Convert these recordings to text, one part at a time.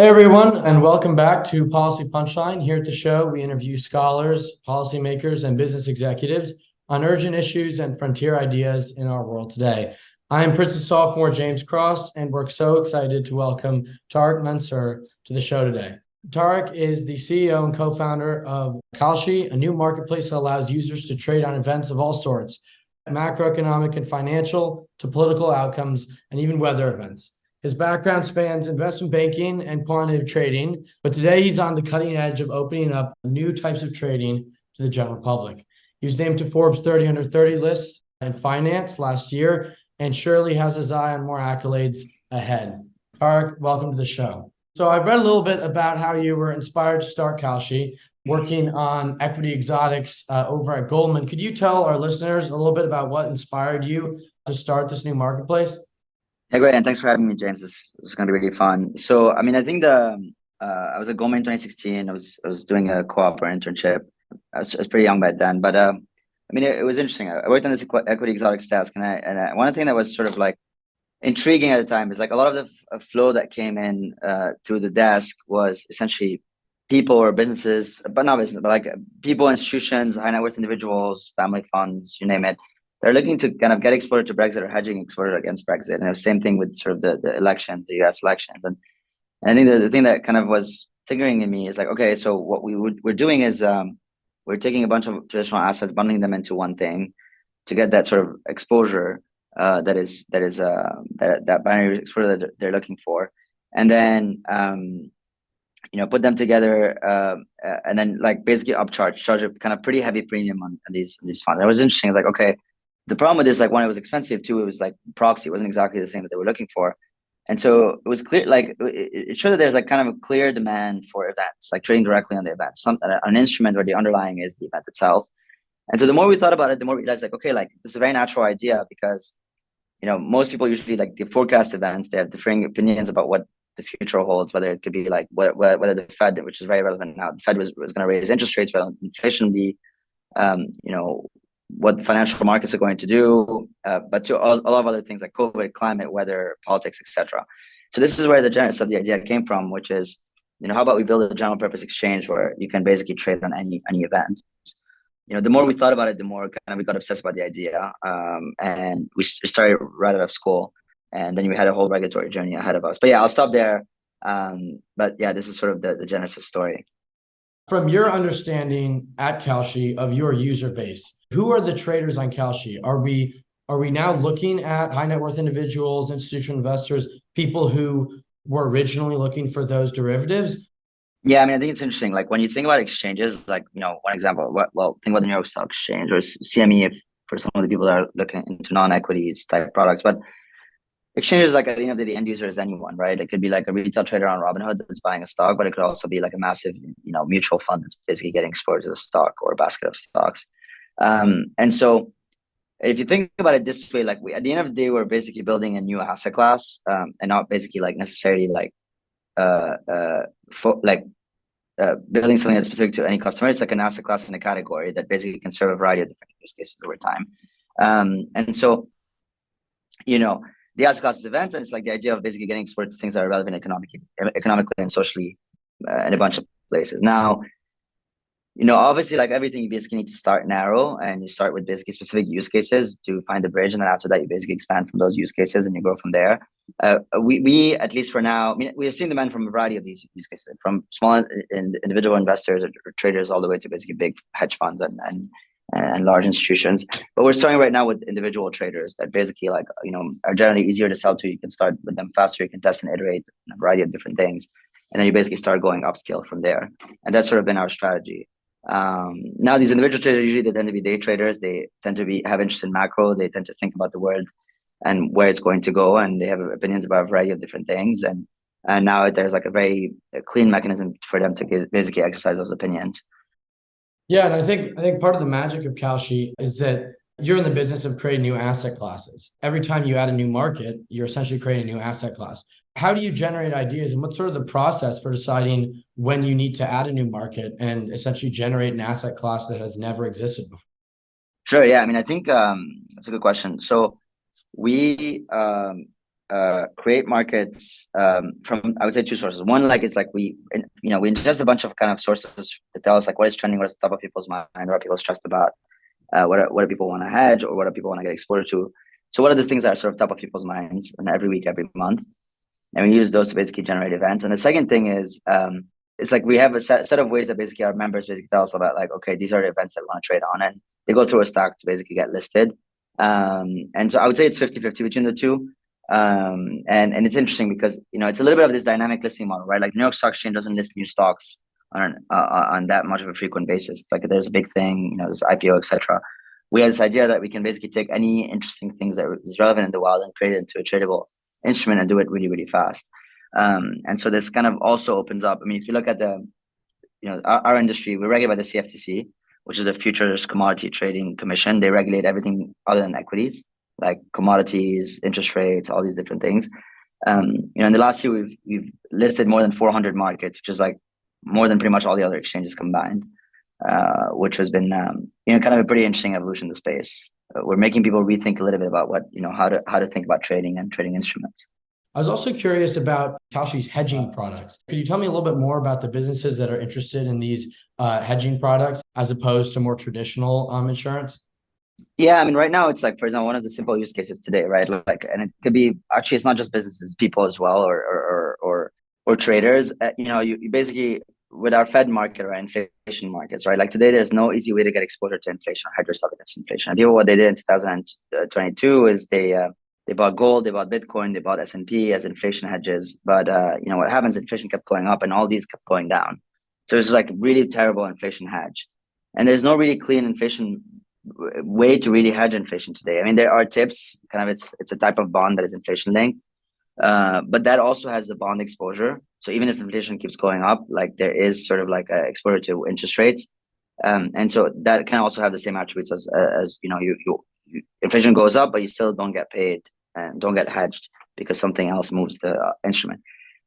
Hey everyone, and welcome back to Policy Punchline. Here at the show, we interview scholars, policymakers, and business executives on urgent issues and frontier ideas in our world today. I am Princeton sophomore James Cross, and we're so excited to welcome Tarek Mansour to the show today. Tarek is the CEO and co-founder of Kalshi, a new marketplace that allows users to trade on events of all sorts, macroeconomic and financial, to political outcomes, and even weather events. His background spans investment banking and quantitative trading, but today he's on the cutting edge of opening up new types of trading to the general public. He was named to Forbes 30 under 30 list in finance last year, and surely has his eye on more accolades ahead. Tarek, welcome to the show. So I read a little bit about how you were inspired to start Kalshi, working on equity exotics over at Goldman. Could you tell our listeners a little bit about what inspired you to start this new marketplace? Yeah, great, and thanks for having me, James. This is going to be really fun. So, I think I was at Goldman in 2016. I was doing a co-op or internship. I was pretty young back then, but it was interesting. I worked on this equity exotics task, and one thing that was sort of like intriguing at the time is like a lot of the flow that came in through the desk was essentially people or businesses, but not business, but like people, institutions, high net worth individuals, family funds, you name it. They're looking to kind of get exposure to Brexit or hedging exposure against Brexit. And the same thing with sort of the election, the US elections. And I think the thing that kind of was triggering in me is like, okay, so what we're doing is we're taking a bunch of traditional assets, bundling them into one thing to get that sort of exposure that binary exposure that they're looking for. And then put them together and then like basically charge a kind of pretty heavy premium on these funds. It was interesting. It's like, okay, the problem with this, like, one, it was expensive. Two, it was like proxy. It wasn't exactly the thing that they were looking for. And so it was clear, like it showed that there's like kind of a clear demand for events, like trading directly on the event, an instrument where the underlying is the event itself. And so the more we thought about it, the more we realized like, okay, like this is a very natural idea because, most people usually like they forecast events. They have differing opinions about what the future holds, whether it could be like whether the Fed, which is very relevant now, the Fed was going to raise interest rates, whether inflation be, what the financial markets are going to do, but to a lot of other things like COVID, climate, weather, politics, etc. So this is where the genesis of the idea came from, which is, how about we build a general purpose exchange where you can basically trade on any events. The more we thought about it, the more kind of we got obsessed about the idea, and we started right out of school, and then we had a whole regulatory journey ahead of us. But yeah, I'll stop there. But yeah, this is sort of the genesis story. From your understanding at Kalshi of your user base, who are the traders on Kalshi? Are we now looking at high net worth individuals, institutional investors, people who were originally looking for those derivatives? Yeah, I think it's interesting. Like when you think about exchanges, like, one example, think about the New York Stock Exchange or CME if for some of the people that are looking into non-equities type products. But exchanges, like at the end of the day, the end user is anyone, right? It could be like a retail trader on Robinhood that's buying a stock, but it could also be like a massive, mutual fund that's basically getting exposed to the stock or a basket of stocks. And so if you think about it this way, like at the end of the day, we're basically building a new asset class, and not basically like necessarily like building something that's specific to any customer. It's like an asset class in a category that basically can serve a variety of different use cases over time. And so, the asset class is events, and it's like the idea of basically getting exposed to things that are relevant economically and socially in a bunch of places. Now, obviously, like everything, you basically need to start narrow, and you start with basically specific use cases to find the bridge, and then after that, you basically expand from those use cases and you grow from there. We at least for now, we have seen demand from a variety of these use cases, from small individual investors or traders all the way to basically big hedge funds and large institutions. But we're starting right now with individual traders that basically like, are generally easier to sell to. You can start with them faster. You can test and iterate a variety of different things. And then you basically start going upscale from there. And that's sort of been our strategy. Now these individual traders, usually they tend to be day traders. They tend to have interest in macro. They tend to think about the world and where it's going to go. And they have opinions about a variety of different things. And now there's like a very clean mechanism for them to basically exercise those opinions. Yeah, and I think part of the magic of Kalshi is that you're in the business of creating new asset classes. Every time you add a new market, you're essentially creating a new asset class. How do you generate ideas, and what's sort of the process for deciding when you need to add a new market and essentially generate an asset class that has never existed before? Sure. Yeah. I think that's a good question. So we create markets from, I would say, two sources. One, like it's like we ingest a bunch of kind of sources that tell us like what is trending, what's top of people's mind, what are people stressed about, what do people want to hedge, or what do people want to get exposure to. So what are the things that are sort of top of people's minds, and every week, every month, and we use those to basically generate events. And the second thing is it's like we have a set of ways that basically our members basically tell us about, like, okay, these are the events that we want to trade on, and they go through a stack to basically get listed. And so I would say it's 50-50 between the two. And it's interesting because, it's a little bit of this dynamic listing model, right? Like the New York Stock Exchange doesn't list new stocks on that much of a frequent basis. Like there's a big thing, there's IPO, etc. We had this idea that we can basically take any interesting things that is relevant in the wild and create it into a tradable instrument and do it really, really fast. And so this kind of also opens up. I mean, if you look at our industry, we're regulated by the CFTC, which is the Futures Commodity Trading Commission. They regulate everything other than equities, like commodities, interest rates, all these different things. In the last year, we've listed more than 400 markets, which is like more than pretty much all the other exchanges combined, which has been kind of a pretty interesting evolution in the space. We're making people rethink a little bit about what how to think about trading and trading instruments. I was also curious about Kalshi's hedging products. Could you tell me a little bit more about the businesses that are interested in these hedging products as opposed to more traditional insurance? Yeah, I mean, right now it's like, for example, one of the simple use cases today, right? Like, and it could be actually, it's not just businesses, people as well, or traders. You basically, with our Fed market or inflation markets, right? Like today, there's no easy way to get exposure to inflation or hedge yourself against inflation. And people, what they did in 2022 is they bought gold, they bought Bitcoin, they bought S&P as inflation hedges. But what happens? Inflation kept going up, and all these kept going down. So it's like really terrible inflation hedge, and there's no really clean inflation way to really hedge inflation today. I mean, there are tips. Kind of, it's a type of bond that is inflation linked, but that also has the bond exposure. So even if inflation keeps going up, like there is sort of like a exposure to interest rates, and so that can also have the same attributes as inflation goes up, but you still don't get paid and don't get hedged because something else moves the instrument.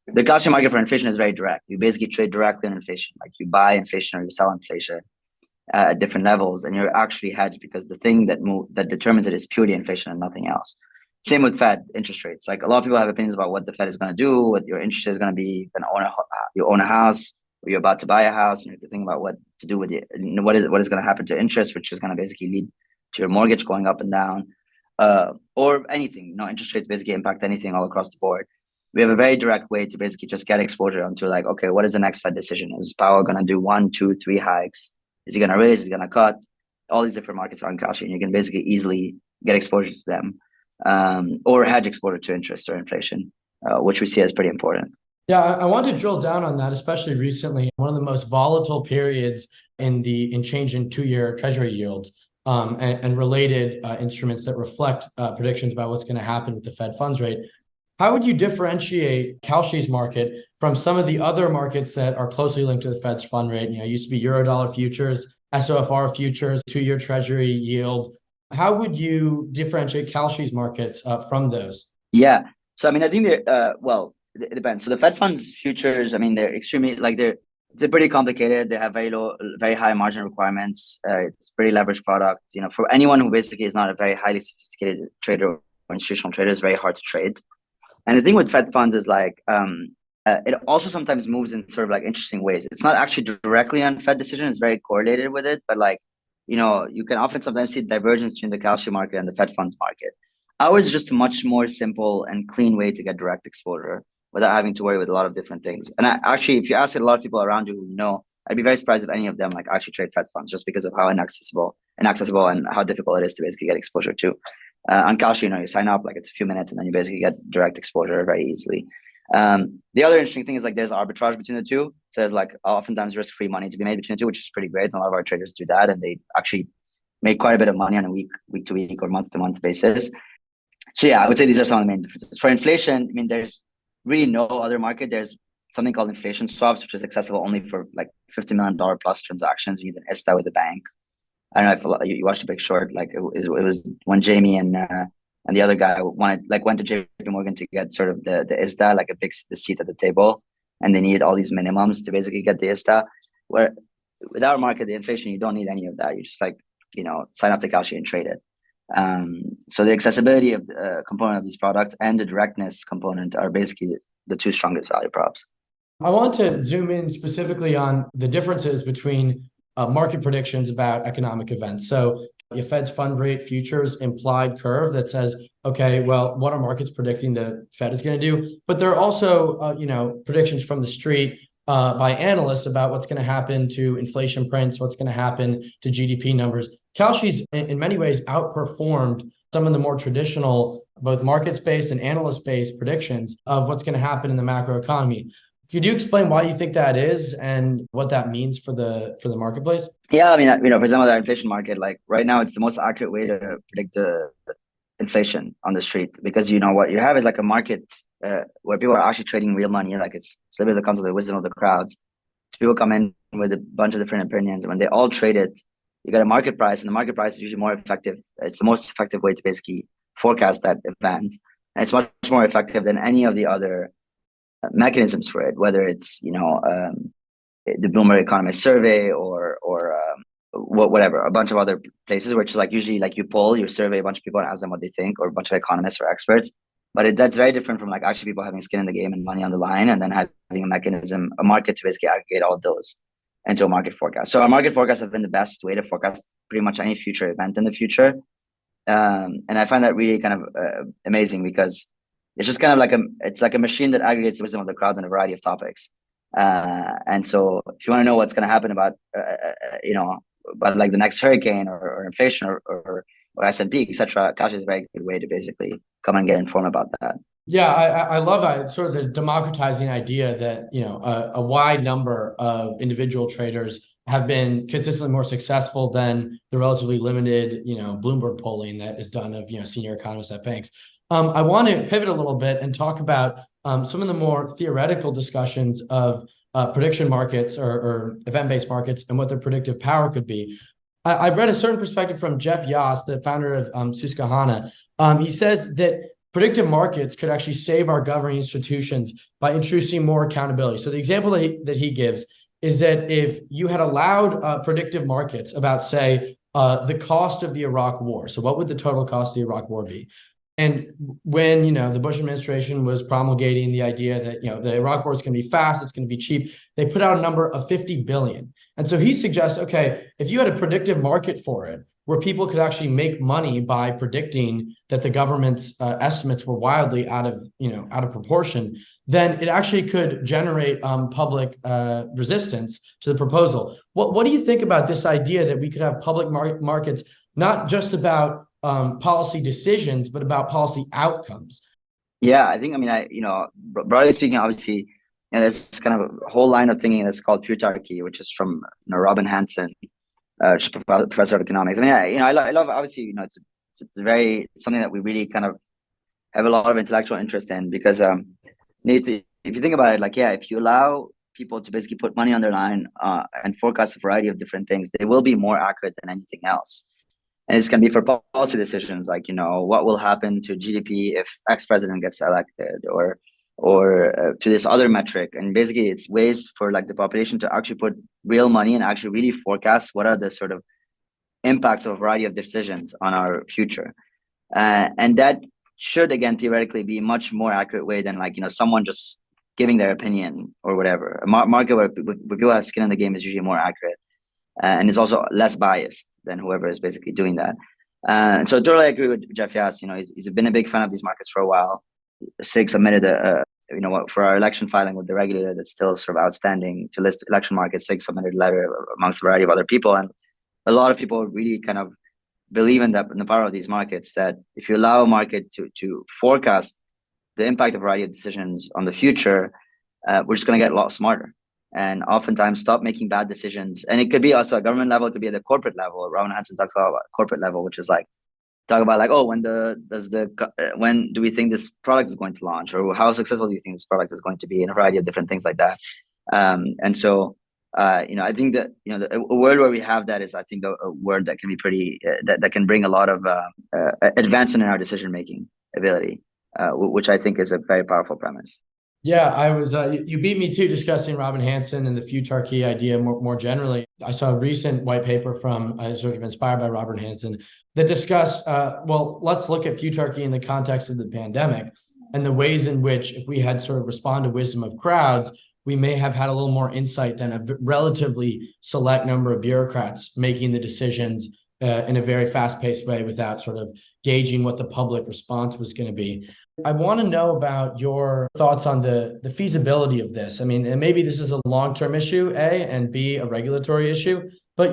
The Kalshi market for inflation is very direct. You basically trade directly on inflation, like you buy inflation or you sell inflation at different levels, and you're actually hedged because the thing that determines it is purely inflation and nothing else. Same with Fed interest rates. Like a lot of people have opinions about what the Fed is going to do, what your interest is going to be. You own a house, or you're about to buy a house, and you're thinking about what to do with it. What is going to happen to interest, which is going to basically lead to your mortgage going up and down, or anything. Interest rates basically impact anything all across the board. We have a very direct way to basically just get exposure onto, like, okay, what is the next Fed decision? Is Powell going to do 1, 2, 3 hikes? Is he going to raise? Is he going to cut? All these different markets are in Kalshi, and you can basically easily get exposure to them, or hedge exposure to interest or inflation, which we see as pretty important. Yeah, I want to drill down on that, especially recently. One of the most volatile periods in change in 2-year Treasury yields and related instruments that reflect predictions about what's going to happen with the Fed funds rate. How would you differentiate Kalshi's market from some of the other markets that are closely linked to the Fed's fund rate? It used to be Eurodollar futures, SOFR futures, 2-year Treasury yield. How would you differentiate Kalshi's markets from those? Yeah. So, I mean, I think it depends. So the Fed funds futures, I mean, they're extremely, they're pretty complicated. They have very high margin requirements. It's pretty leveraged product. For anyone who basically is not a very highly sophisticated trader or institutional trader, it's very hard to trade. And the thing with Fed funds is it also sometimes moves in sort of like interesting ways. It's not actually directly on Fed decision. It's very correlated with it. But you can often sometimes see divergence between the Kalshi market and the Fed funds market. Ours is just a much more simple and clean way to get direct exposure without having to worry with a lot of different things. And actually, if you ask a lot of people around you who I'd be very surprised if any of them actually trade Fed funds, just because of how inaccessible and how difficult it is to basically get exposure to. On Kalshi, you sign up, it's a few minutes, and then you basically get direct exposure very easily. The other interesting thing is there's arbitrage between the two. So there's oftentimes risk-free money to be made between the two, which is pretty great. And a lot of our traders do that, and they actually make quite a bit of money on a week-to-week or month-to-month basis. So yeah, I would say these are some of the main differences. For inflation, I mean, there's really no other market. There's something called inflation swaps, which is accessible only for $50 million plus transactions. You need an ISTA with a bank. I don't know if you watched The Big Short. It was when Jamie and the other guy went to JP Morgan to get sort of the ISTA, the seat at the table, and they needed all these minimums to basically get the ISTA. Where with our market, the inflation, you don't need any of that. You just sign up to Kalshi and trade it. So the accessibility of the component of these products and the directness component are basically the two strongest value props. I want to zoom in specifically on the differences between market predictions about economic events. So your Fed's fund rate futures implied curve that says, okay, well, what are markets predicting the Fed is going to do? But there are also, predictions from the street by analysts about what's going to happen to inflation prints, what's going to happen to GDP numbers. Kalshi's in many ways outperformed some of the more traditional, both markets-based and analyst-based predictions of what's going to happen in the macroeconomy. Could you explain why you think that is and what that means for the marketplace? Yeah, I mean, for example, the inflation market, like right now, it's the most accurate way to predict the inflation on the street, because what you have is like a market where people are actually trading real money. Like it's a little bit that comes with the wisdom of the crowds. So people come in with a bunch of different opinions, and when they all trade it, you get a market price, and the market price is usually more effective. It's the most effective way to basically forecast that event, and it's much more effective than any of the other mechanisms for it, whether it's the Bloomberg Economist survey or whatever, a bunch of other places, which is like usually like you survey a bunch of people and ask them what they think, or a bunch of economists or experts. But that's very different from like actually people having skin in the game and money on the line, and then having a mechanism, a market to basically aggregate all of those into a market forecast. So our market forecasts have been the best way to forecast pretty much any future event in the future. And I find that really kind of amazing, because it's just kind of like a machine that aggregates the wisdom of the crowds on a variety of topics. And so if you want to know what's going to happen about like the next hurricane or inflation or S&P, etc., Kalshi is a very good way to basically come and get informed about that. Yeah, I love that sort of the democratizing idea that a wide number of individual traders have been consistently more successful than the relatively limited Bloomberg polling that is done of senior economists at banks. I want to pivot a little bit and talk about some of the more theoretical discussions of prediction markets or event-based markets and what their predictive power could be. I've read a certain perspective from Jeff Yost, the founder of Susquehanna. He says that predictive markets could actually save our governing institutions by introducing more accountability. So the example that he gives is that if you had allowed predictive markets about, say, the cost of the Iraq war, so what would the total cost of the Iraq war be? And when the Bush administration was promulgating the idea that the Iraq war is going to be fast, it's going to be cheap, they put out a number of 50 billion. And so he suggests, okay, if you had a predictive market for it, where people could actually make money by predicting that the government's estimates were wildly out of proportion, then it actually could generate public resistance to the proposal. What do you think about this idea that we could have public markets, not just about policy decisions, but about policy outcomes? Yeah, I think, broadly speaking, obviously, there's kind of a whole line of thinking that's called futarchy, which is from Robin Hanson, professor of economics. I love obviously, it's very something that we really kind of have a lot of intellectual interest in, because if you think about it, like, yeah, if you allow people to basically put money on their line and forecast a variety of different things, they will be more accurate than anything else. And it's going to be for policy decisions, like, what will happen to GDP if X president gets elected, or to this other metric. And basically, it's ways for like the population to actually put real money and actually really forecast what are the sort of impacts of a variety of decisions on our future. And that should, again, theoretically be a much more accurate way than like, someone just giving their opinion or whatever. A market where people have skin in the game is usually more accurate. And it's also less biased than whoever is basically doing that. And so I totally agree with Jeff Yost. He's been a big fan of these markets for a while. SIG submitted for our election filing with the regulator that's still sort of outstanding to list election markets. SIG submitted a letter amongst a variety of other people, and a lot of people really kind of believe in the power of these markets, that if you allow a market to forecast the impact of a variety of decisions on the future, we're just going to get a lot smarter. And oftentimes stop making bad decisions. And it could be also at government level, it could be at the corporate level. Robin Hanson talks a lot about corporate level, which is like, talk about like, oh, when do we think this product is going to launch, or how successful do you think this product is going to be, and a variety of different things like that. And so, I think that, a world where we have that is, I think, a world that can be pretty, that can bring a lot of advancement in our decision-making ability, which I think is a very powerful premise. Yeah, I was. You beat me to discussing Robin Hanson and the futarchy idea more generally. I saw a recent white paper from sort of inspired by Robin Hanson that discussed. Well, let's look at futarchy in the context of the pandemic and the ways in which, if we had sort of responded to wisdom of crowds, we may have had a little more insight than a relatively select number of bureaucrats making the decisions in a very fast-paced way without sort of gauging what the public response was going to be. I want to know about your thoughts on the feasibility of this. I mean, and maybe this is a long-term issue, A, and B, a regulatory issue. But,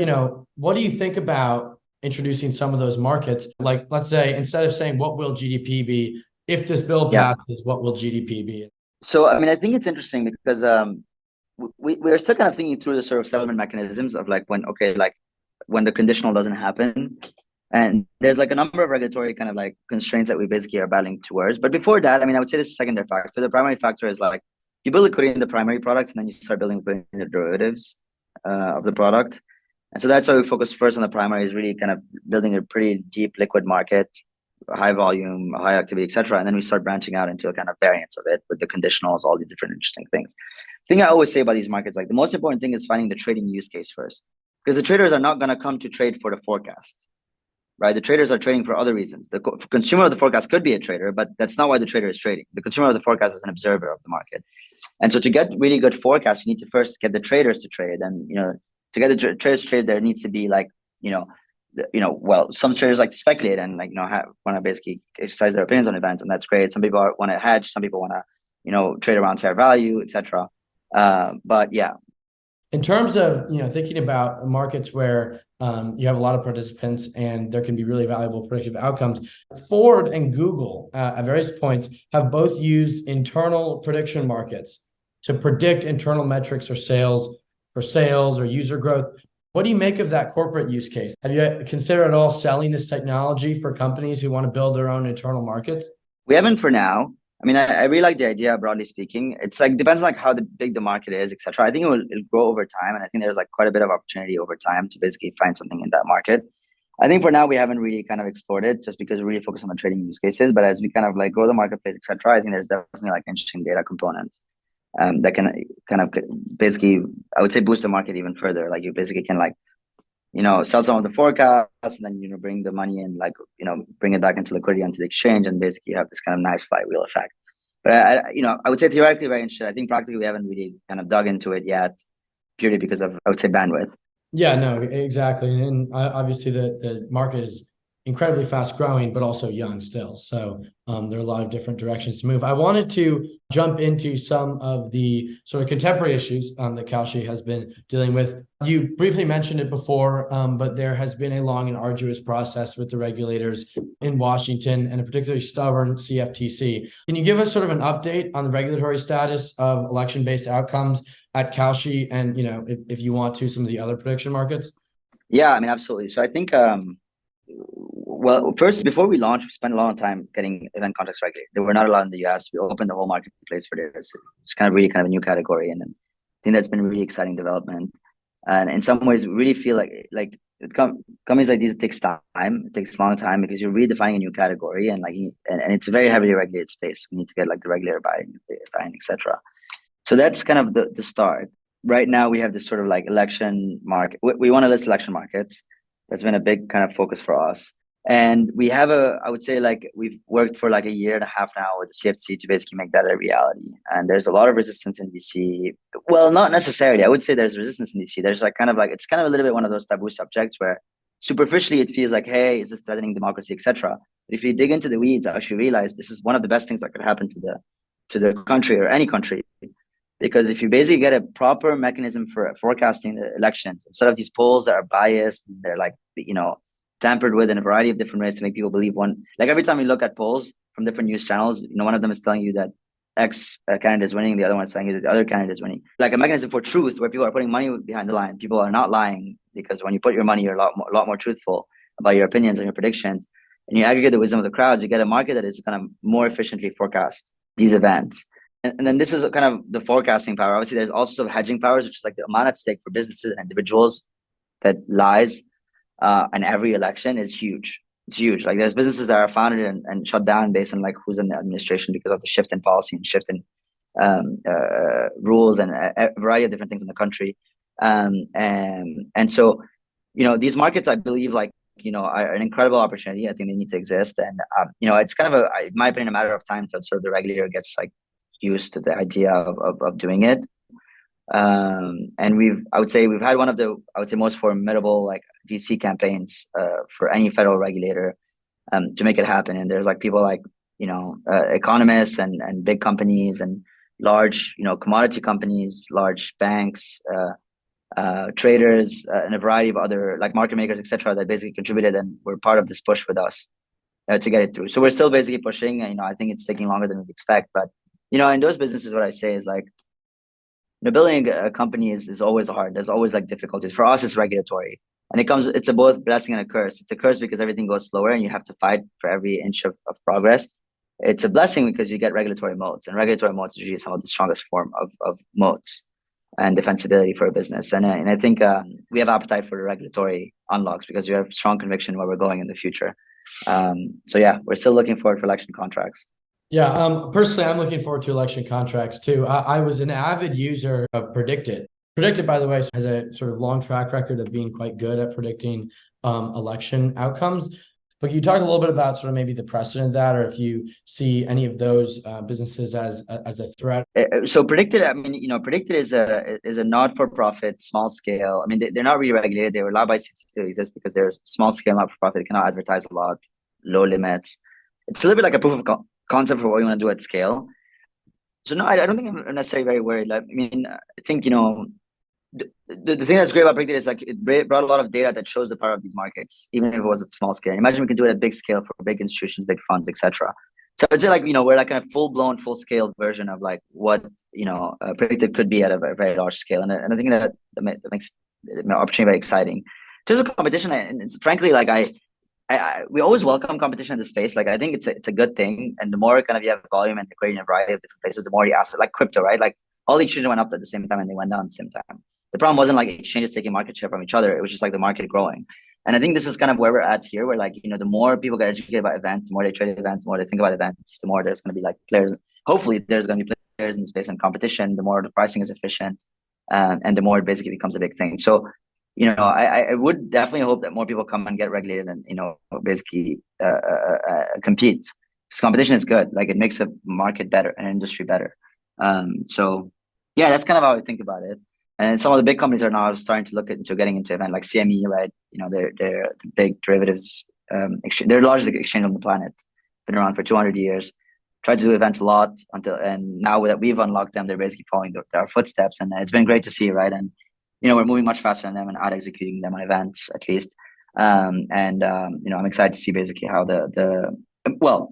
what do you think about introducing some of those markets? Like, let's say, instead of saying, what will GDP be? If this bill Yeah. passes, what will GDP be? So, I mean, I think it's interesting because we're still kind of thinking through the sort of settlement mechanisms of like when the conditional doesn't happen. And there's like a number of regulatory kind of like constraints that we basically are battling towards. But before that, I mean, I would say this is a secondary factor. The primary factor is like you build liquidity in the primary products and then you start building liquidity in the derivatives of the product. And so that's why we focus first on the primary, is really kind of building a pretty deep liquid market, high volume, high activity, etc. And then we start branching out into a kind of variance of it with the conditionals, all these different interesting things. The thing I always say about these markets, like the most important thing is finding the trading use case first, because the traders are not going to come to trade for the forecast, right? The traders are trading for other reasons. The consumer of the forecast could be a trader, but that's not why the trader is trading. The consumer of the forecast is an observer of the market. And so to get really good forecasts, you need to first get the traders to trade. And, to get the traders to trade, there needs to be like, well, some traders like to speculate and like, want to basically exercise their opinions on events. And that's great. Some people want to hedge. Some people want to, trade around fair value, etc. But yeah. In terms of thinking about markets where you have a lot of participants and there can be really valuable predictive outcomes, Ford and Google at various points have both used internal prediction markets to predict internal metrics or sales or user growth. What do you make of that corporate use case? Have you considered at all selling this technology for companies who want to build their own internal markets? We haven't for now. I mean, I really like the idea, broadly speaking. It's like depends on like how big the market is, etc. I think it'll grow over time, and I think there's like quite a bit of opportunity over time to basically find something in that market. I think for now we haven't really kind of explored it just because we really focus on the trading use cases. But as we kind of like grow the marketplace, etc., I think there's definitely like interesting data component that can kind of basically, I would say, boost the market even further. Like you basically can like sell some of the forecasts and then, bring the money in, like, bring it back into liquidity onto the exchange and basically have this kind of nice flywheel effect. But I would say theoretically very interested. I think practically we haven't really kind of dug into it yet, purely because of, I would say, bandwidth. Yeah, no, exactly. And obviously the market is incredibly fast growing, but also young still. So there are a lot of different directions to move. I wanted to jump into some of the sort of contemporary issues that Kalshi has been dealing with. You briefly mentioned it before, but there has been a long and arduous process with the regulators in Washington and a particularly stubborn CFTC. Can you give us sort of an update on the regulatory status of election-based outcomes at Kalshi and, if you want to, some of the other prediction markets? Yeah, I mean, absolutely. So I think well, first, before we launched, we spent a lot of time getting event contracts regulated. They were not allowed in the US. We opened the whole marketplace for this. It's kind of really kind of a new category. And I think that's been a really exciting development. And in some ways, we really feel like companies like these, it takes time. It takes a long time because you're redefining a new category. And and it's a very heavily regulated space. We need to get like the regulator buying, etc. So that's kind of the start. Right now, we have this sort of like election market. We want to list election markets. That's been a big kind of focus for us. And we have I would say like we've worked for like a year and a half now with the CFTC to basically make that a reality. And there's a lot of resistance in DC. Well, not necessarily. I would say there's resistance in DC. There's like kind of like, it's kind of a little bit one of those taboo subjects where superficially it feels like, hey, is this threatening democracy, etc. But if you dig into the weeds, I actually realize this is one of the best things that could happen to the country or any country. Because if you basically get a proper mechanism for forecasting the elections, instead of these polls that are biased, they're like, tampered with in a variety of different ways to make people believe one. Like every time you look at polls from different news channels, one of them is telling you that X candidate is winning, the other one is telling you that the other candidate is winning. Like a mechanism for truth where people are putting money behind the line. People are not lying because when you put your money, you're a lot more truthful about your opinions and your predictions. And you aggregate the wisdom of the crowds, you get a market that is kind of more efficiently forecast these events. And then this is kind of the forecasting power. Obviously, there's also hedging powers, which is like the amount at stake for businesses and individuals that lies in every election is huge. It's huge. Like there's businesses that are founded and shut down based on like who's in the administration because of the shift in policy and shift in rules and a variety of different things in the country. And so, these markets, I believe, like, are an incredible opportunity. I think they need to exist. And, it's kind of in my opinion, a matter of time till sort of the regulator gets like used to the idea of doing it. And I would say we've had one of the, most formidable like DC campaigns for any federal regulator to make it happen. And there's like people like, economists and big companies and large, commodity companies, large banks, traders, and a variety of other like market makers, etc., that basically contributed and were part of this push with us to get it through. So we're still basically pushing. I think it's taking longer than we'd expect, but in those businesses, what I say is like, building a company is always hard. There's always like difficulties. For us, it's regulatory, and it's a both blessing and a curse. It's a curse because everything goes slower and you have to fight for every inch of progress. It's a blessing because you get regulatory moats, and regulatory moats is usually some of the strongest form of moats and defensibility for a business. And I think we have appetite for the regulatory unlocks because we have strong conviction where we're going in the future. So yeah, we're still looking forward for election contracts. Yeah, personally, I'm looking forward to election contracts too. I was an avid user of Predicted. Predicted, by the way, has a sort of long track record of being quite good at predicting election outcomes. But can you talk a little bit about sort of maybe the precedent of that, or if you see any of those businesses as a threat? So Predicted, I mean, Predicted is a not-for-profit, small scale. I mean, they're not really regulated. They were allowed by CC to exist because they're small scale, not-for-profit. They cannot advertise a lot, low limits. It's a little bit like a proof of concept for what you want to do at scale. So no, I don't think I'm necessarily very worried. Like, I mean, I think, the thing that's great about Predicted is like it brought a lot of data that shows the power of these markets, even if it was at small scale. Imagine we could do it at big scale for big institutions, big funds, etc. So I'd say like, we're like a full-blown, full-scale version of like what, Predicted could be at a very large scale. And I think that makes the opportunity very exciting. In terms of competition, and frankly, like we always welcome competition in the space. Like I think it's a good thing. And the more kind of you have volume and liquidity in a variety of different places, the more you ask, like crypto, right? Like all the exchanges went up at the same time and they went down at the same time. The problem wasn't like exchanges taking market share from each other. It was just like the market growing. And I think this is kind of where we're at here, where like, the more people get educated about events, the more they trade events, the more they think about events, the more there's going to be like players. Hopefully there's going to be players in the space and competition, the more the pricing is efficient, and the more it basically becomes a big thing. So, I would definitely hope that more people come and get regulated and, basically compete. Because competition is good. Like it makes a market better, an industry better. So yeah, that's kind of how I think about it. And some of the big companies are now starting to look into getting into event like CME, right? They're the big derivatives exchange. They're the largest exchange on the planet. Been around for 200 years. Tried to do events a lot and now that we've unlocked them, they're basically following our footsteps, and it's been great to see, right? And we're moving much faster than them and out executing them on events at least. I'm excited to see basically how the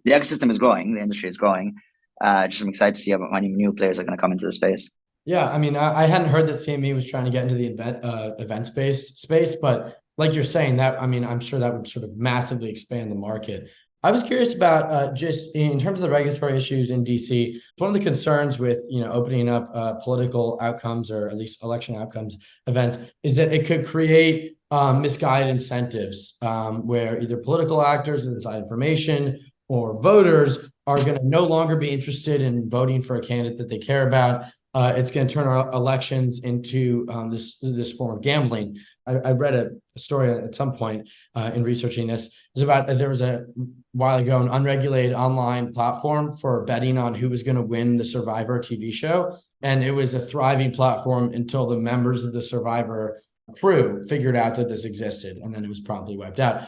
ecosystem is growing, the industry is growing. I'm excited to see how many new players are going to come into the space. Yeah, I mean, I hadn't heard that CME was trying to get into the events-based space, but like you're saying, that, I mean, I'm sure that would sort of massively expand the market. I was curious about just in terms of the regulatory issues in DC. One of the concerns with opening up political outcomes, or at least election outcomes events, is that it could create misguided incentives where either political actors with inside information or voters are going to no longer be interested in voting for a candidate that they care about. It's going to turn our elections into this form of gambling. I read a story at some point in researching this. It was about there was a while ago an unregulated online platform for betting on who was going to win the Survivor TV show, and it was a thriving platform until the members of the Survivor crew figured out that this existed, and then it was promptly wiped out.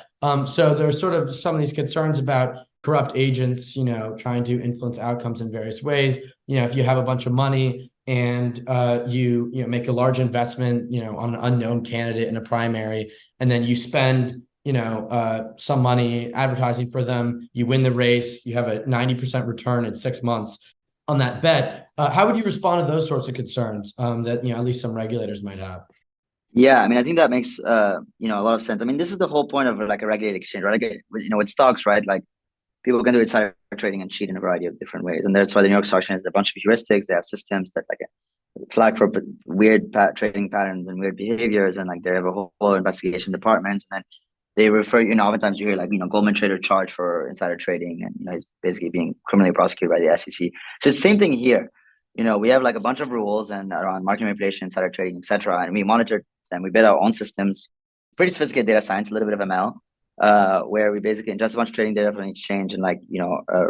So there's sort of some of these concerns about corrupt agents, trying to influence outcomes in various ways. If you have a bunch of money and you make a large investment, on an unknown candidate in a primary, and then you spend, some money advertising for them, you win the race, you have a 90% return in 6 months on that bet. How would you respond to those sorts of concerns that, at least some regulators might have? Yeah, I mean, I think that makes a lot of sense. I mean, this is the whole point of like a regulated exchange, right? Like, with stocks, right? Like people can do insider trading and cheat in a variety of different ways, and that's why the New York Stock Exchange has a bunch of heuristics. They have systems that like flag for weird trading patterns and weird behaviors, and like they have a whole investigation department, and then they refer. Oftentimes you hear like Goldman trader charged for insider trading, and he's basically being criminally prosecuted by the SEC. So it's the same thing here. we have like a bunch of rules and around market manipulation, insider trading, etc. And we monitor them. We build our own systems, pretty sophisticated data science, a little bit of ML, where we basically ingest a bunch of trading data from an exchange and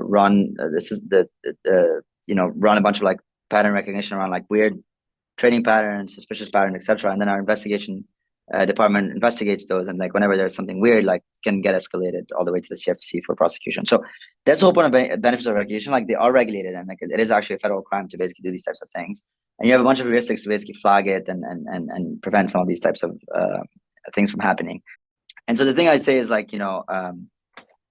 run run a bunch of like pattern recognition around like weird trading patterns, suspicious patterns, etc. And then our investigation department investigates those, and like whenever there's something weird, like can get escalated all the way to the CFTC for prosecution. So that's the whole point of benefits of regulation. Like they are regulated, and like it is actually a federal crime to basically do these types of things. And you have a bunch of heuristics to basically flag it and prevent some of these types of things from happening. And so the thing I'd say is like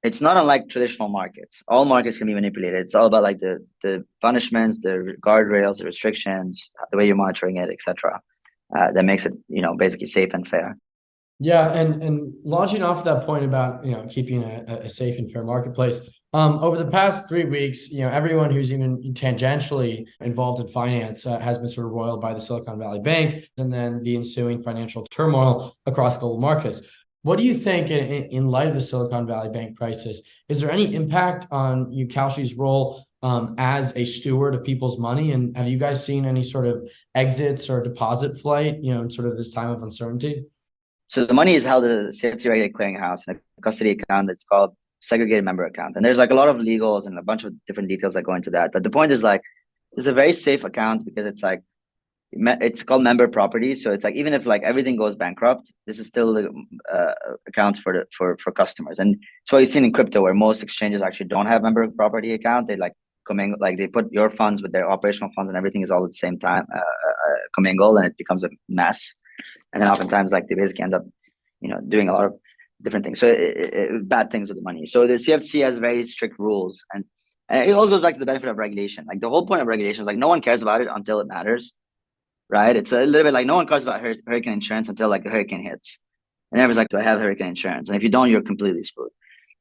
it's not unlike traditional markets. All markets can be manipulated. It's all about like the punishments, the guardrails, the restrictions, the way you're monitoring it, etc. That makes it basically safe and fair. Yeah, and launching off that point about keeping a safe and fair marketplace. Over the past 3 weeks, everyone who's even tangentially involved in finance has been sort of roiled by the Silicon Valley Bank and then the ensuing financial turmoil across global markets. What do you think, in light of the Silicon Valley Bank crisis, is there any impact on Kalshi's role as a steward of people's money? And have you guys seen any sort of exits or deposit flight, in sort of this time of uncertainty? So the money is held at a CFTC regulated clearinghouse in a custody account that's called segregated member account. And there's like a lot of legals and a bunch of different details that go into that. But the point is like, it's a very safe account because it's called member property. So it's like, even if like everything goes bankrupt, this is still the accounts for customers. And it's what you've seen in crypto, where most exchanges actually don't have member property account. They like they put your funds with their operational funds and everything is all at the same time commingle, and it becomes a mess. And then oftentimes like they basically end up doing a lot of different things, so bad things with the money. So the CFTC has very strict rules, and it all goes back to the benefit of regulation. Like the whole point of regulation is like no one cares about it until it matters, right? It's a little bit like no one cares about hurricane insurance until like a hurricane hits, and everyone's like, do I have hurricane insurance? And if you don't, you're completely screwed,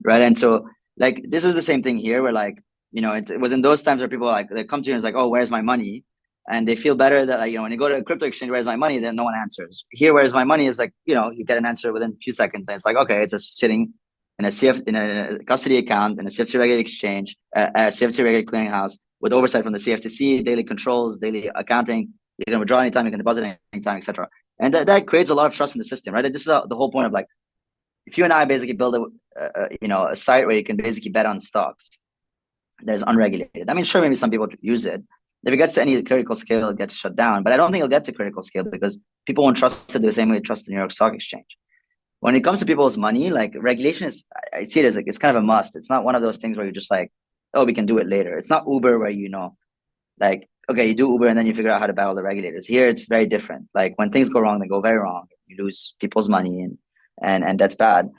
right? And so like this is the same thing here, where like it was in those times where people like they come to you and it's like, oh, where's my money? And they feel better that like, when you go to a crypto exchange, where's my money? Then no one answers. Here, where's my money is like, you get an answer within a few seconds, and it's like, okay, it's just sitting in a custody account in a CFTC regulated exchange, a CFTC regulated clearinghouse with oversight from the CFTC, daily controls, daily accounting. You can withdraw anytime, you can deposit anytime, etc. And that creates a lot of trust in the system, right? This is the whole point of like, if you and I basically build a site where you can basically bet on stocks that is unregulated. I mean, sure, maybe some people use it. If it gets to any critical scale, it gets shut down. But I don't think it'll get to critical scale because people won't trust it the same way they trust the New York Stock Exchange. When it comes to people's money, like regulation is, I see it as like, it's kind of a must. It's not one of those things where you're just like, oh, we can do it later. It's not Uber where, like, okay, you do Uber and then you figure out how to battle the regulators. Here, it's very different. Like when things go wrong, they go very wrong. You lose people's money and that's bad.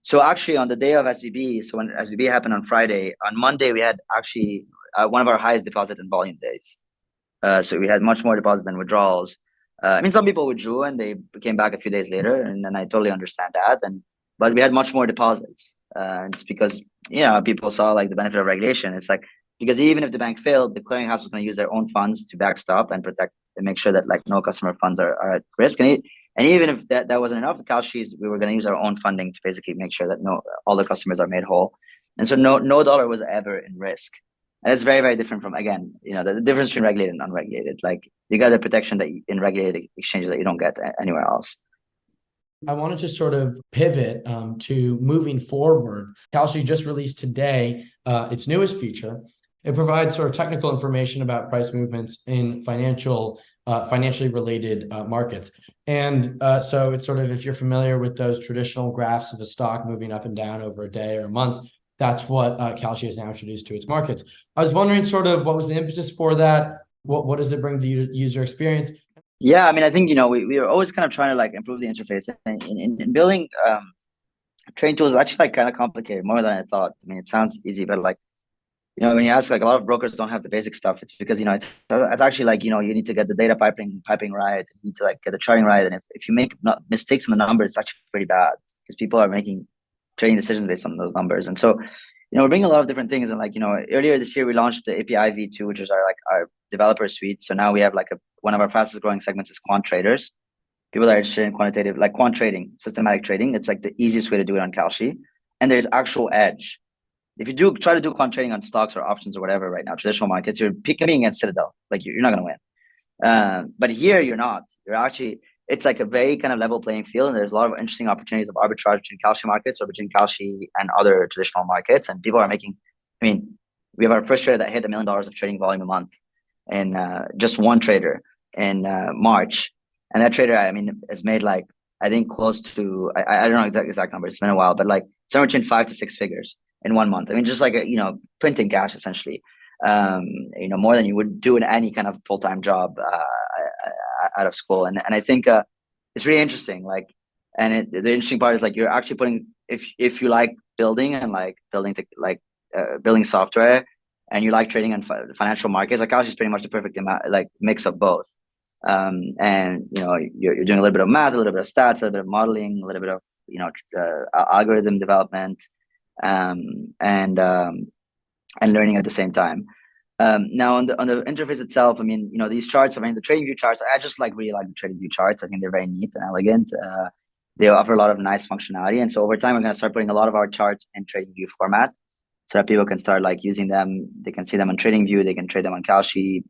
So actually on the day of SVB, so when SVB happened on Friday, on Monday, we had actually one of our highest deposit and volume days. So we had much more deposits than withdrawals. I mean, some people withdrew and they came back a few days later, and I totally understand that. But we had much more deposits. It's because people saw like the benefit of regulation. It's like, because even if the bank failed, the clearinghouse was going to use their own funds to backstop and protect and make sure that like no customer funds are at risk. And even if that wasn't enough, the Kalshis, we were going to use our own funding to basically make sure that all the customers are made whole. And so no dollar was ever in risk. And it's very, very different from, again, the difference between regulated and unregulated. Like you got the protection that in regulated exchanges that you don't get anywhere else. I wanted to sort of pivot to moving forward. Kalshi just released today its newest feature. It provides sort of technical information about price movements in financially related markets. And so it's sort of, if you're familiar with those traditional graphs of a stock moving up and down over a day or a month, that's what Kalshi has now introduced to its markets. I was wondering sort of what was the impetus for that? What does it bring to the user experience? Yeah, I mean, I think, we are always kind of trying to like improve the interface. And in building trading tools is actually like kind of complicated, more than I thought. I mean, it sounds easy, but like, when you ask, like a lot of brokers don't have the basic stuff. It's because, it's actually like, you need to get the data piping right. You need to like get the charting right. And if you make mistakes in the numbers, it's actually pretty bad because people are making trading decisions based on those numbers. And so, we're bringing a lot of different things. And like, earlier this year, we launched the API V2, which is our developer suite. So now we have like one of our fastest growing segments is quant traders. People that are interested in quantitative, like quant trading, systematic trading. It's like the easiest way to do it on Kalshi. And there's actual edge. if you do try to do quant trading on stocks or options or whatever right now, traditional markets, you're competing against Citadel. Like you're not going to win. But here you're not. You're actually, it's like a very kind of level playing field, and there's a lot of interesting opportunities of arbitrage between Kalshi markets or between Kalshi and other traditional markets. And people are making, I mean, we have our first trader that hit $1 million of trading volume a month, and just one trader in March. And that trader, I mean, has made like, I think close to, I don't know exact numbers, it's been a while, but like somewhere between 5 to 6 figures in 1 month. I mean, just like, printing cash essentially, more than you would do in any kind of full-time job out of school. And I think it's really interesting. Like, and the interesting part is like, you're actually putting, if you like building and like building software, and you like trading in financial markets, like Kalshi is pretty much the perfect mix of both. And you're doing a little bit of math, a little bit of stats, a little bit of modeling, a little bit of algorithm development, and learning at the same time. Now on the interface itself, I mean, these charts, I mean, the trading view charts, I just really like the trading view charts. I think they're very neat and elegant. They offer a lot of nice functionality, and so over time we're going to start putting a lot of our charts in trading view format, so that people can start like using them. They can see them on TradingView. They can trade them on Kalshi.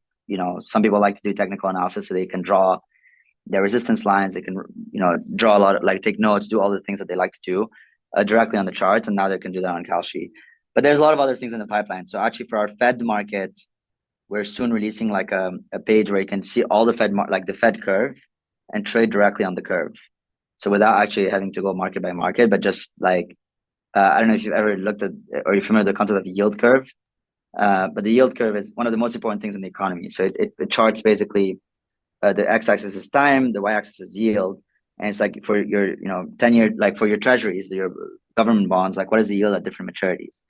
Some people like to do technical analysis, so they can draw their resistance lines. They can, draw a lot of, like, take notes, do all the things that they like to do directly on the charts. And now they can do that on Kalshi. But there's a lot of other things in the pipeline. So actually for our Fed market, we're soon releasing like a page where you can see all the the Fed curve and trade directly on the curve. So without actually having to go market by market, but just like, I don't know if you've ever looked at or you're familiar with the concept of the yield curve, but the yield curve is one of the most important things in the economy. So it charts basically the x-axis is time, the y-axis is yield, and it's like for your 10-year, like for your treasuries, your government bonds, like what is the yield at different maturities,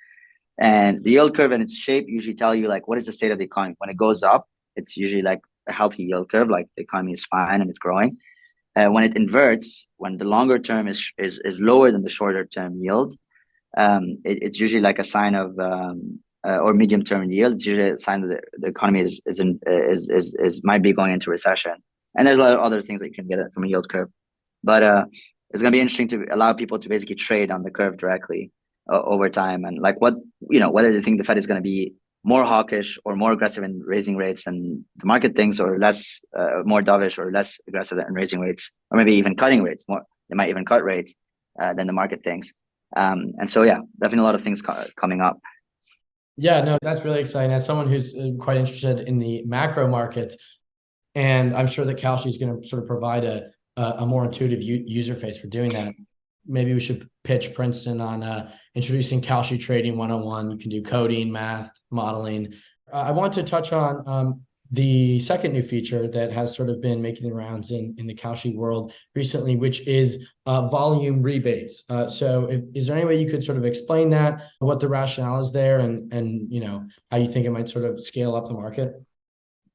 and the yield curve and its shape usually tell you like what is the state of the economy. When it goes up, it's usually like a healthy yield curve, like the economy is fine and it's growing. When it inverts, when the longer term is lower than the shorter term yield, it's usually like a sign of or medium term yield. It's usually a sign that the economy is might be going into recession. And there's a lot of other things that you can get from a yield curve, but it's going to be interesting to allow people to basically trade on the curve directly over time, and like whether they think the Fed is going to be more hawkish or more aggressive in raising rates than the market thinks, or less more dovish or less aggressive in raising rates, or maybe even cutting rates more. They might even cut rates than the market thinks. And so, yeah, definitely a lot of things coming up. Yeah, no, that's really exciting. As someone who's quite interested in the macro markets, and I'm sure that Kalshi is going to sort of provide a more intuitive user face for doing that. Maybe we should pitch Princeton on introducing Kalshi Trading 101. You can do coding, math, modeling. I want to touch on the second new feature that has sort of been making the rounds in the Kalshi world recently, which is volume rebates. So is there any way you could sort of explain that, what the rationale is there, and how you think it might sort of scale up the market?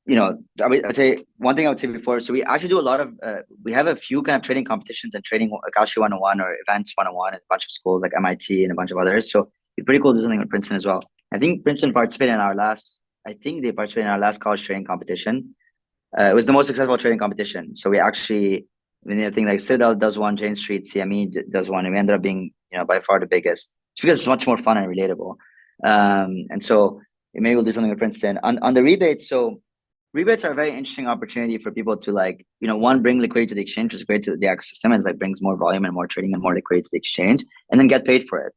I'd say one thing I would say before. So we actually do a lot of, we have a few kind of trading competitions and trading Kalshi 101 or events 101 at a bunch of schools like MIT and a bunch of others. So it's pretty cool to do something with Princeton as well. I think Princeton participated in our last, college trading competition. It was the most successful trading competition. So we actually, I think like Citadel does one, Jane Street, CME does one, and we ended up being, by far the biggest, just because it's much more fun and relatable. And so maybe we'll do something with Princeton. On the rebates, so rebates are a very interesting opportunity for people to one, bring liquidity to the exchange, which is great to the ecosystem, and brings more volume and more trading and more liquidity to the exchange, and then get paid for it,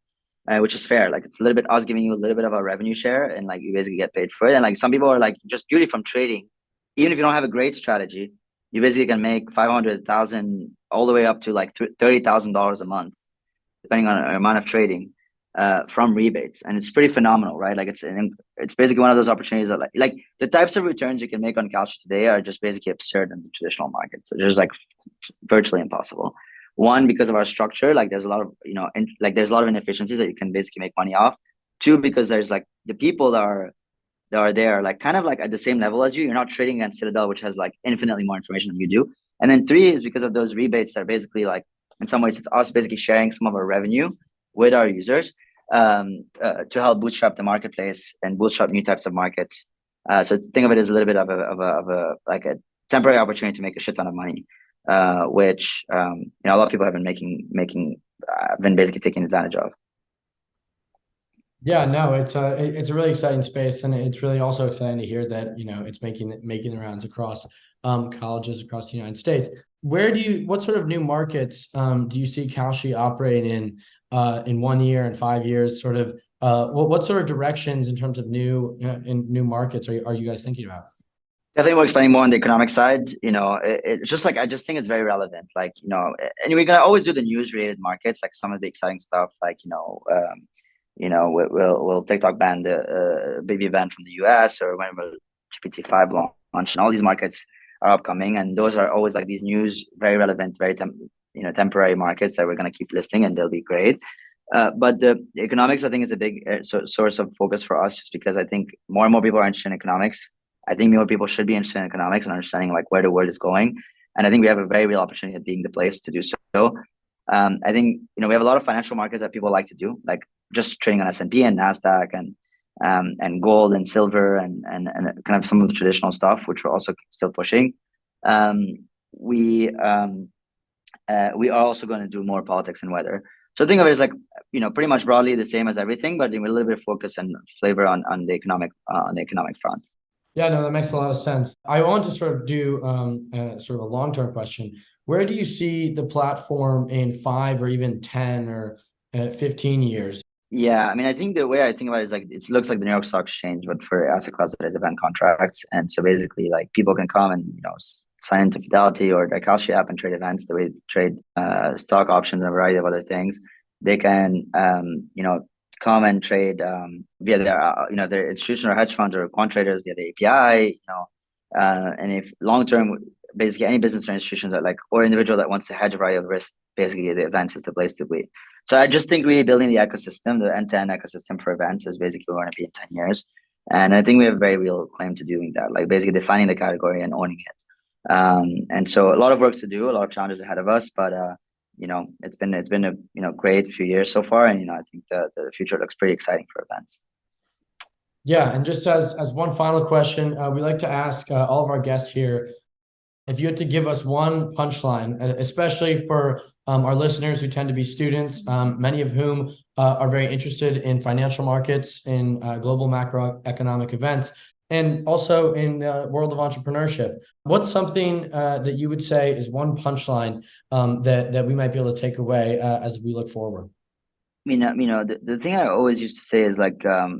which is fair. Like it's a little bit us giving you a little bit of a revenue share, and you basically get paid for it. And some people are just purely from trading, even if you don't have a great strategy, you basically can make 500,000 all the way up to $30,000 a month, depending on the amount of trading. From rebates, and it's pretty phenomenal, right? It's basically one of those opportunities that like the types of returns you can make on Kalshi today are just basically absurd in the traditional markets. So just virtually impossible. One, because of our structure, there's a lot of there's a lot of inefficiencies that you can basically make money off. Two, because there's the people that are there kind of at the same level as you. You're not trading against Citadel, which has infinitely more information than you do. And then three is because of those rebates that are basically in some ways it's us basically sharing some of our revenue with our users to help bootstrap the marketplace and bootstrap new types of markets. So think of it as a little bit of a temporary opportunity to make a shit ton of money, which a lot of people have been been basically taking advantage of. Yeah, no, it's a really exciting space, and it's really also exciting to hear that it's making the rounds across colleges across the United States. What sort of new markets do you see Kalshi operating in 1 year and 5 years? Sort of what sort of directions in terms of new markets are you guys thinking about? Definitely more expanding more on the economic side. It's just like I just think it's very relevant. Like, and we're gonna always do the news related markets, like some of the exciting stuff, like will TikTok ban the baby ban from the US, or when will GPT-5 launch, and all these markets are upcoming, and those are always like these news, very relevant, temporary markets that we're gonna keep listing, and they'll be great. But the economics, I think, is a big source of focus for us, just because I think more and more people are interested in economics. I think more people should be interested in economics and understanding like where the world is going. And I think we have a very real opportunity at being the place to do so. I think we have a lot of financial markets that people like to do, like just trading on S&P and Nasdaq and gold and silver and kind of some of the traditional stuff, which we're also still pushing. We are also going to do more politics and weather. So think of it as like pretty much broadly the same as everything, but with a little bit of focus and flavor on the economic front. Yeah, no, that makes a lot of sense. I want to sort of do sort of a long-term question. Where do you see the platform in 5 or even 10 or 15 years? Yeah, I mean, I think the way I think about it is like it looks like the New York Stock Exchange, but for asset class that is event contracts. And so basically, like people can come and sign into Fidelity or the Kalshi app and trade events the way they trade stock options and a variety of other things. They can come and trade via their institutional hedge funds or quant traders via the API. And if long term, basically any business or institution that or individual that wants to hedge a variety of risks, basically the events is the place to be. So I just think really building the ecosystem, the end-to-end ecosystem for events, is basically where we're going to be in 10 years. And I think we have a very real claim to doing that, like basically defining the category and owning it. And so a lot of work to do, a lot of challenges ahead of us, but it's been a great few years so far, and I think the future looks pretty exciting for events. Yeah, and just as one final question, we like to ask all of our guests here, if you had to give us one punchline, especially for our listeners who tend to be students, many of whom are very interested in financial markets, in global macroeconomic events, and also in the world of entrepreneurship. What's something that you would say is one punchline that we might be able to take away as we look forward? I mean, the thing I always used to say is like, I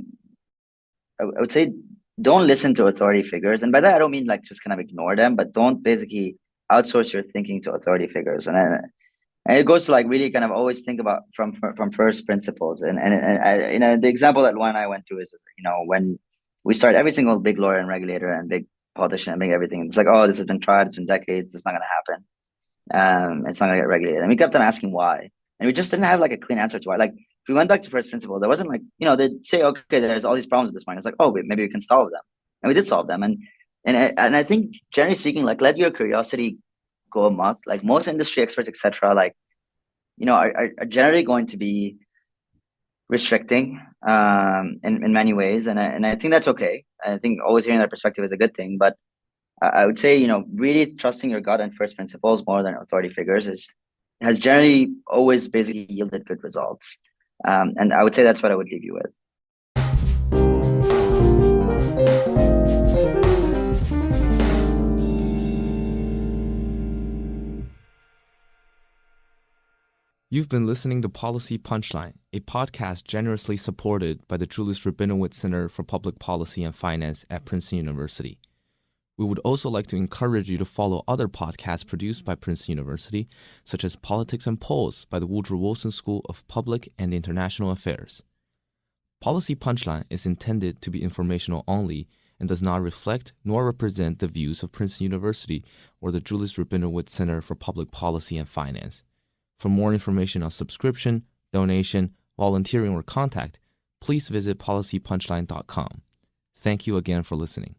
would say don't listen to authority figures. And by that, I don't mean like just kind of ignore them, but don't basically outsource your thinking to authority figures. And it goes to like really kind of always think about from first principles. And the example that Luan and I went to is, when we start every single big lawyer and regulator and big politician and big everything, it's like, oh, this has been tried, it's been decades, it's not going to happen. It's not going to get regulated. And we kept on asking why. And we just didn't have like a clean answer to why. Like, if we went back to first principle, there wasn't like, they'd say, okay, there's all these problems at this point. It's like, oh, wait, maybe we can solve them. And we did solve them. And I think generally speaking, like let your curiosity go amok. Like most industry experts, etc., are generally going to be restricting in many ways. And I think that's okay. I think always hearing that perspective is a good thing. But I would say, really trusting your gut and first principles more than authority figures has generally always basically yielded good results. And I would say that's what I would leave you with. You've been listening to Policy Punchline, a podcast generously supported by the Julius Rabinowitz Center for Public Policy and Finance at Princeton University. We would also like to encourage you to follow other podcasts produced by Princeton University, such as Politics and Polls by the Woodrow Wilson School of Public and International Affairs. Policy Punchline is intended to be informational only and does not reflect nor represent the views of Princeton University or the Julius Rabinowitz Center for Public Policy and Finance. For more information on subscription, donation, volunteering, or contact, please visit policypunchline.com. Thank you again for listening.